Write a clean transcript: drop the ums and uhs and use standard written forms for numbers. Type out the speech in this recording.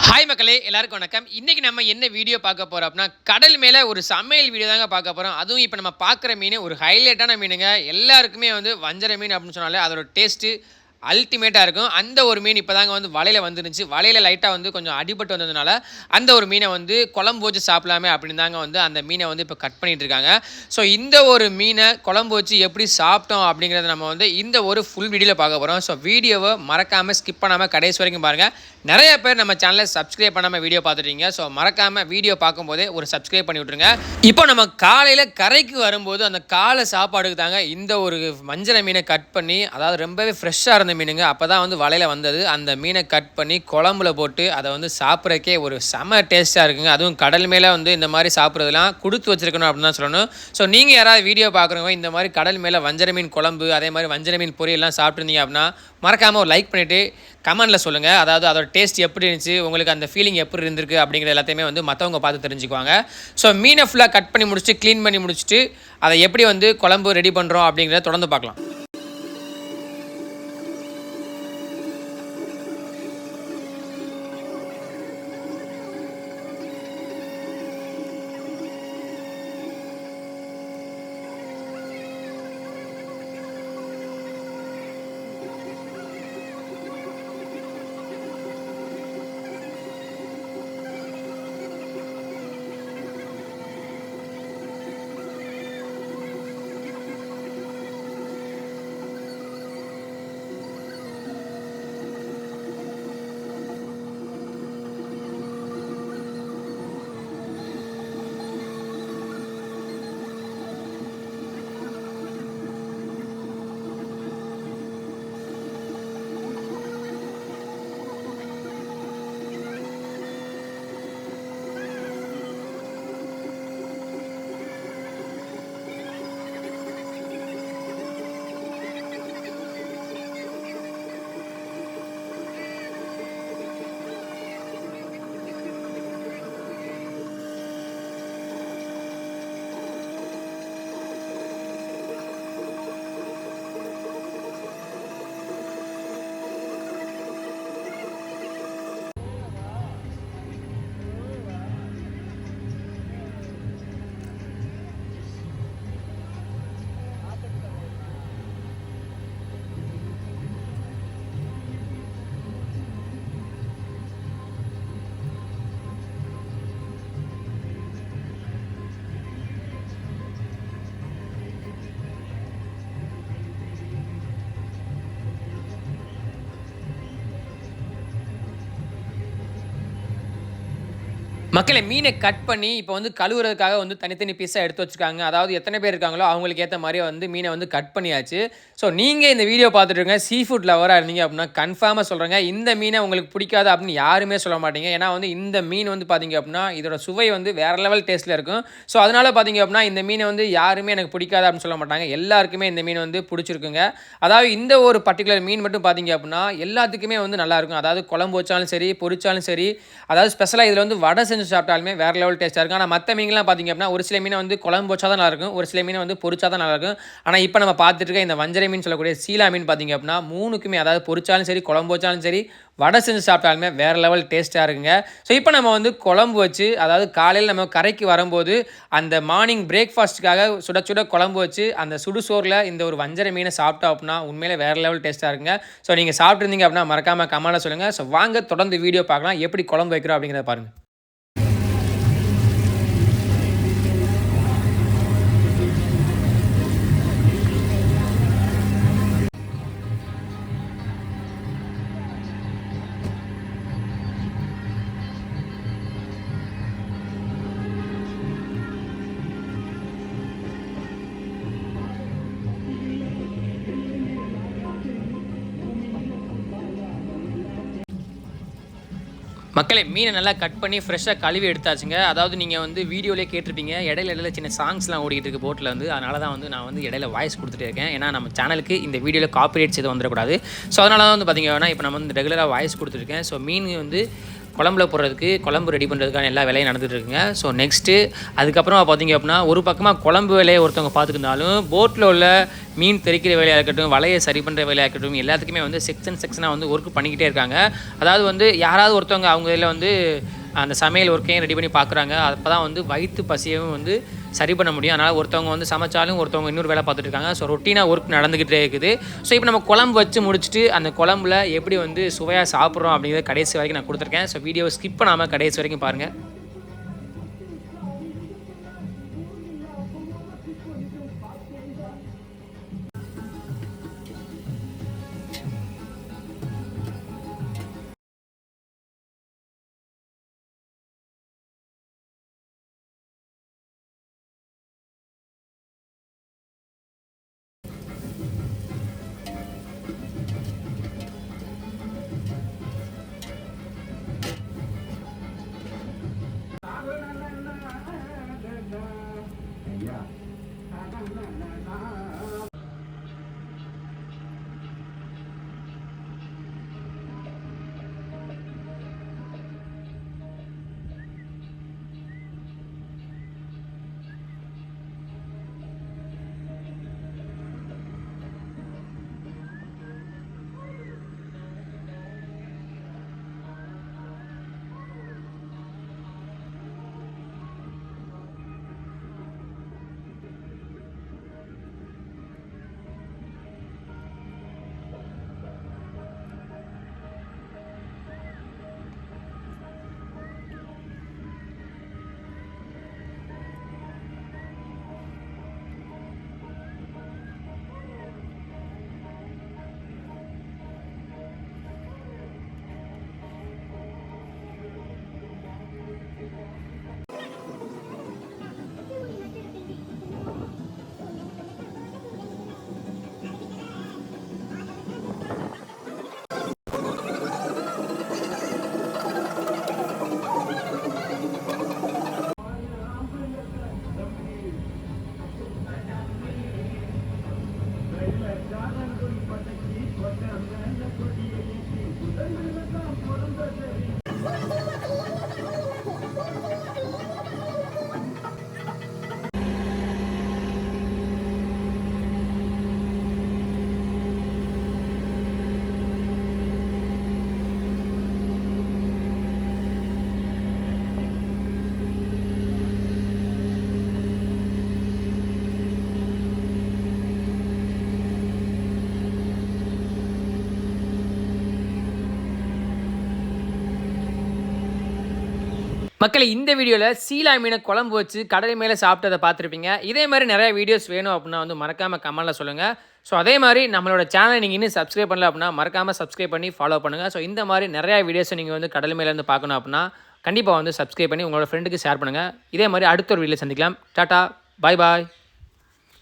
Hi மக்களே, எல்லாருக்கும் வணக்கம். இன்னைக்கு நம்ம என்ன வீடியோ பார்க்க போறோம் அப்படின்னா, கடல் மேல ஒரு சமையல் வீடியோ தாங்க பார்க்க போறோம். அதுவும் இப்ப நம்ம பார்க்குற மீனு ஒரு ஹைலைட்டான மீனுங்க. எல்லாருக்குமே வந்து வஞ்சர மீன் அப்படின்னு சொன்னாலே அதோட டேஸ்ட்டு அல்டிமேட்டா இருக்கும். அந்த ஒரு மீன் இப்ப தாங்க வந்து வலையில வந்துருந்துச்சு. வலையில லைட்டா வந்து கொஞ்சம் அடிபட்டு வந்ததுனால, அந்த ஒரு மீன வந்து குழம்பு வச்சு சாப்பிடலாமே அப்படின்னு தாங்க வந்து அந்த மீன வந்து இப்ப கட் பண்ணிட்டு இருக்காங்க. ஸோ இந்த ஒரு மீன குழம்பு வச்சு எப்படி சாப்பிட்டோம் அப்படிங்கிறத நம்ம வந்து இந்த ஒரு ஃபுல் வீடியோல பார்க்க போறோம். ஸோ வீடியோவ மறக்காம ஸ்கிப் பண்ணாம கடைசி வரைக்கும் பாருங்க. நிறைய பேர் நம்ம சேனலை சப்ஸ்கிரைப் பண்ணாமல் வீடியோ பார்த்துட்டீங்க. ஸோ மறக்காமல் வீடியோ பார்க்கும்போதே ஒரு சப்ஸ்கிரைப் பண்ணி விட்ருங்க. இப்போ நம்ம காலையில் கரைக்கு வரும்போது அந்த காலை சாப்பாடுக்கு தாங்க இந்த ஒரு மஞ்சளை மீனை கட் பண்ணி, அதாவது ரொம்பவே ஃப்ரெஷ்ஷாக இருந்த மீனுங்க. அப்போ தான் வந்து வலையில் வந்தது. அந்த மீனை கட் பண்ணி குழம்புல போட்டு அதை வந்து சாப்பிட்றக்கே ஒரு செம டேஸ்ட்டாக இருக்குங்க. அதுவும் கடல் மேலே வந்து இந்த மாதிரி சாப்பிட்றதுலாம் கொடுத்து வச்சிருக்கணும் அப்படின்னு தான் சொல்லணும். ஸோ நீங்கள் யாராவது வீடியோ பார்க்குறவங்க இந்த மாதிரி கடல் மேலே வஞ்சர மீன் குழம்பு, அதே மாதிரி வஞ்சர மீன் பொரியெல்லாம் சாப்பிட்ருந்தீங்க அப்படின்னா மறக்காமல் ஒரு லைக் பண்ணிவிட்டு கமெண்ட்டில் சொல்லுங்கள். அதாவது அதோட டேஸ்ட் எப்படி இருந்துச்சு, உங்களுக்கு அந்த ஃபீலிங் எப்படி இருந்திருக்கு அப்படிங்கிற எல்லாத்தையுமே வந்து மற்றவங்க பார்த்து தெரிஞ்சுக்குவாங்க. ஸோ மீனை ஃபுல்லாக கட் பண்ணி முடிச்சுட்டு க்ளீன் பண்ணி முடிச்சுட்டு அதை எப்படி வந்து குழம்பு ரெடி பண்ணுறோம் அப்படிங்கிறத தொடர்ந்து பார்க்கலாம். மக்களே, மீனை கட் பண்ணி இப்போ வந்து கழுவுறதுக்காக வந்து தனித்தனி பீஸாக எடுத்து வச்சுருக்காங்க. அதாவது எத்தனை பேர் இருக்காங்களோ அவங்களுக்கு ஏற்ற மாதிரி வந்து மீனை வந்து கட் பண்ணியாச்சு. ஸோ நீங்கள் இந்த வீடியோ பார்த்துட்டு இருங்க, சீ ஃபுட் லவராக இருந்தீங்க அப்படின்னா கன்ஃபார்மாக சொல்கிறேங்க, இந்த மீனை உங்களுக்கு பிடிக்காது அப்படின்னு யாருமே சொல்ல மாட்டீங்க. ஏன்னா வந்து இந்த மீன் வந்து பார்த்தீங்க அப்படின்னா இதோட சுவை வந்து வேறு லெவல் டேஸ்ட்டில் இருக்கும். ஸோ அதனால் பார்த்தீங்க அப்படின்னா இந்த மீனை வந்து யாருமே எனக்கு பிடிக்காது அப்படின்னு சொல்ல மாட்டாங்க. எல்லாருக்குமே இந்த மீன் வந்து பிடிச்சிருக்குங்க. அதாவது இந்த ஒரு பர்டிகுலர் மீன் மட்டும் பார்த்தீங்க அப்படின்னா எல்லாத்துக்குமே வந்து நல்லாயிருக்கும். அதாவது குழம்பு வச்சாலும் சரி, பொரிச்சாலும் சரி, அதாவது ஸ்பெஷலாக இதில் வந்து வடை செஞ்சு சாப்பிட்டாலுமே வேறு லெவல் டேஸ்ட்டாக இருக்கும். ஆனால் மற்ற மீன்லாம் பார்த்திங்க அப்படின்னா ஒரு சில மீனை வந்து குழம்பு வச்சா தான் நல்லாயிருக்கும், ஒரு சில மீனை வந்து பொரிச்சா தான் நல்லாயிருக்கும். ஆனால் இப்போ நம்ம பார்த்துட்டு இருக்க இந்த வஞ்சரை மீன் சொல்லக்கூடிய சீலா மீன் பார்த்திங்க அப்படின்னா மூணுக்குமே, அதாவது பொரிச்சாலும் சரி, குழம்பு வச்சாலும் சரி, வடை செஞ்சு சாப்பிட்டாலுமே வேறு லெவல் டேஸ்ட்டாக இருக்குங்க. ஸோ இப்போ நம்ம வந்து குழம்பு வச்சு, அதாவது காலையில் நம்ம கரைக்கு வரும்போது அந்த மார்னிங் பிரேக்ஃபாஸ்ட்டுக்காக சுட சுட குழம்பு வச்சு அந்த சுடுசோரில் இந்த ஒரு வஞ்சரை மீனை சாப்பிட்டோம் அப்படின்னா உண்மையிலே வேறு லெவல் டேஸ்ட்டாக இருக்குங்க. ஸோ நீங்கள் சாப்பிட்ருந்தீங்க அப்படின்னா மறக்காமல் கமெண்ட்டில் சொல்லுங்கள். ஸோ வாங்க தொடர்ந்து வீடியோ பார்க்கலாம், எப்படி குழம்பு வைக்கிறோம் அப்படிங்கிறத பாருங்கள். மக்களே, மீனை நல்லா கட் பண்ணி ஃப்ரெஷ்ஷாக கழுவி எடுத்தாச்சுங்க. அதாவது நீங்கள் வந்து வீடியோலேயே கேட்டிருப்பீங்க, இடையில சின்ன சாங்ஸ்லாம் ஓடிக்கிட்டு இருக்குது போட்டில் வந்து. அதனால தான் வந்து நான் வந்து இடையில வாய்ஸ் கொடுத்துட்டே இருக்கேன். ஏன்னா நம்ம சேனலுக்கு இந்த வீடியோவில் காப்பிரைட்ஸ் எதுவும் வந்துடக்கூடாது. ஸோ அதனால தான் வந்து பார்த்திங்கன்னா இப்போ நம்ம வந்து ரெகுலராக வாய்ஸ் கொடுத்துருக்கேன். ஸோ மீன் வந்து குழம்புல போடுறதுக்கு குழம்பு ரெடி பண்ணுறதுக்கான எல்லா வேலையும் நடந்துகிட்டு இருக்குங்க. ஸோ நெக்ஸ்ட்டு அதுக்கப்புறமா பார்த்தீங்க அப்படின்னா ஒரு பக்கமாக குழம்பு வேலையை ஒருத்தவங்க பார்த்துக்கிட்டாலும் போட்டில் உள்ள மீன் தெறிக்கிற வேலையாக இருக்கட்டும், வலையை சரி பண்ணுற வேலையாக இருக்கட்டும், எல்லாத்துக்குமே வந்து செக்ஷனாக வந்து ஒர்க் பண்ணிக்கிட்டே இருக்காங்க. அதாவது வந்து யாராவது ஒருத்தவங்க அவங்க இதில் வந்து அந்த சமையல் ஒர்க்கையும் ரெடி பண்ணி பார்க்குறாங்க. அப்போ தான் வந்து வயிற்று பசியவும் வந்து சரி பண்ண முடியும். அதனால் ஒருத்தவங்க வந்து சமைச்சாலும் ஒருத்தவங்க இன்னொரு வேலை பார்த்துட்டு இருக்காங்க. ஸோ ரொட்டீனாக ஒர்க் நடந்துக்கிட்டே இருக்குது. ஸோ இப்போ நம்ம குழம்பு வச்சு முடிச்சுட்டு அந்த குழம்புல எப்படி வந்து சுவையாக சாப்பிட்றோம் அப்படிங்கிறத கடைசி வரைக்கும் நான் கொடுத்துருக்கேன். ஸோ வீடியோவை ஸ்கிப் பண்ணாமல் கடைசி வரைக்கும் பாருங்கள். மக்களை இந்த வீடியோவில் சீலா மீனை குழம்பு வச்சு கடல் மேலே சாப்பிட்டதை பார்த்துருப்பீங்க. இதே மாதிரி நிறைய வீடியோஸ் வேணும் அப்படின்னா வந்து மறக்காமல் கமெண்ட்டில் சொல்லுங்கள். ஸோ அதே மாதிரி நம்மளோட சேனலை நீங்கள் இன்னும் சப்ஸ்கிரைப் பண்ணல அப்படின்னா மறக்காமல் சப்ஸ்கிரைப் பண்ணி ஃபாலோ பண்ணுங்கள். ஸோ இந்த மாதிரி நிறையா வீடியோஸை நீங்கள் வந்து கடல் மேலேருந்து பார்க்கணும் அப்படின்னா கண்டிப்பாக வந்து சப்ஸ்கிரைப் பண்ணி உங்களோட ஃப்ரெண்டுக்கு ஷேர் பண்ணுங்கள். இதே மாதிரி அடுத்த ஒரு வீடியோவில் சந்திக்கலாம். டாட்டா, பாய் பாய்.